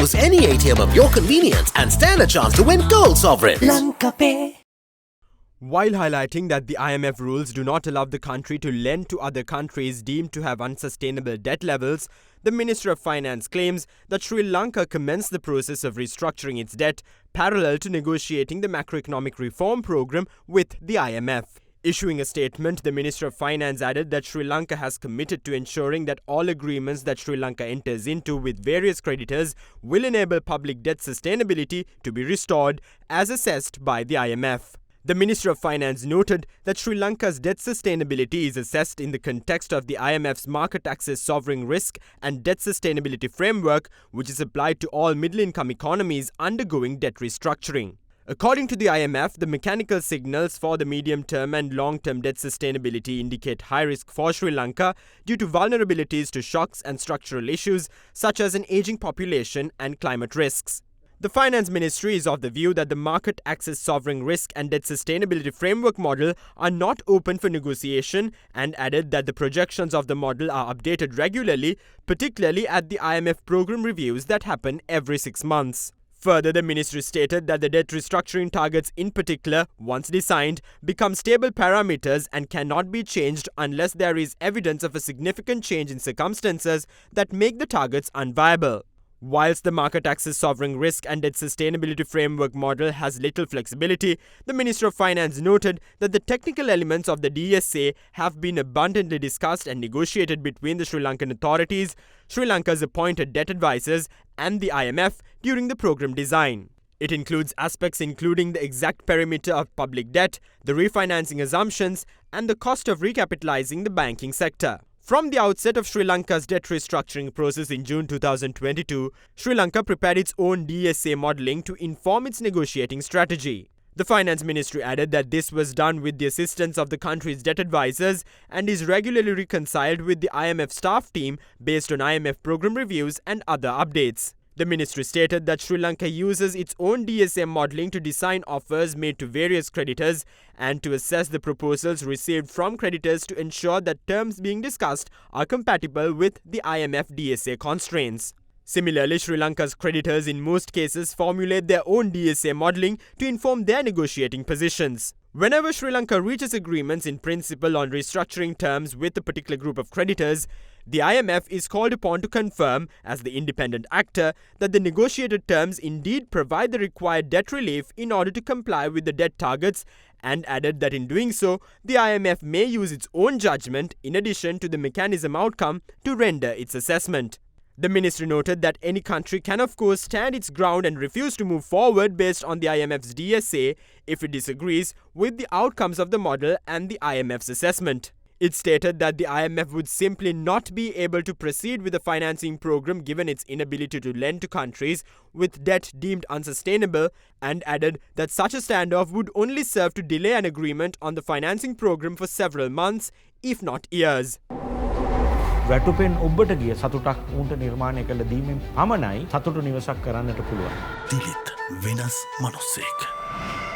Choose any ATM of your convenience and stand a chance to win gold sovereigns. LankaPay. While highlighting that the IMF rules do not allow the country to lend to other countries deemed to have unsustainable debt levels, the Minister of Finance claims that Sri Lanka commenced the process of restructuring its debt parallel to negotiating the macroeconomic reform program with the IMF. Issuing a statement, the Minister of Finance added that Sri Lanka has committed to ensuring that all agreements that Sri Lanka enters into with various creditors will enable public debt sustainability to be restored as assessed by the IMF. The Minister of Finance noted that Sri Lanka's debt sustainability is assessed in the context of the IMF's market access sovereign risk and debt sustainability framework, which is applied to all middle-income economies undergoing debt restructuring. According to the IMF, the mechanical signals for the medium-term and long-term debt sustainability indicate high risk for Sri Lanka due to vulnerabilities to shocks and structural issues such as an aging population and climate risks. The Finance Ministry is of the view that the market access sovereign risk and debt sustainability framework model are not open for negotiation and added that the projections of the model are updated regularly, particularly at the IMF program reviews that happen every 6 months. Further, the ministry stated that the debt restructuring targets in particular, once designed, become stable parameters and cannot be changed unless there is evidence of a significant change in circumstances that make the targets unviable. Whilst the market access sovereign risk and debt sustainability framework model has little flexibility, the Minister of Finance noted that the technical elements of the DSA have been abundantly discussed and negotiated between the Sri Lankan authorities, Sri Lanka's appointed debt advisors, and the IMF during the program design. It includes aspects including the exact perimeter of public debt, the refinancing assumptions, and the cost of recapitalizing the banking sector. From the outset of Sri Lanka's debt restructuring process in June 2022, Sri Lanka prepared its own DSA modelling to inform its negotiating strategy. The Finance Ministry added that this was done with the assistance of the country's debt advisors and is regularly reconciled with the IMF staff team based on IMF program reviews and other updates. The ministry stated that Sri Lanka uses its own DSM modelling to design offers made to various creditors and to assess the proposals received from creditors to ensure that terms being discussed are compatible with the IMF DSA constraints. Similarly, Sri Lanka's creditors in most cases formulate their own DSA modelling to inform their negotiating positions. Whenever Sri Lanka reaches agreements in principle on restructuring terms with a particular group of creditors, the IMF is called upon to confirm, as the independent actor, that the negotiated terms indeed provide the required debt relief in order to comply with the debt targets, and added that in doing so, the IMF may use its own judgment in addition to the mechanism outcome to render its assessment. The ministry noted that any country can of course stand its ground and refuse to move forward based on the IMF's DSA if it disagrees with the outcomes of the model and the IMF's assessment. It stated that the IMF would simply not be able to proceed with the financing program given its inability to lend to countries with debt deemed unsustainable, and added that such a standoff would only serve to delay an agreement on the financing program for several months, if not years. වැටුපෙන් ඔබට ගිය සතුටක් උන්ට නිර්මාණය කළ දීමෙන් පමණයි සතුට නිවසක් කරන්නට පුළුවන්. දිලිත් වෙනස් මනුස්සයෙක්.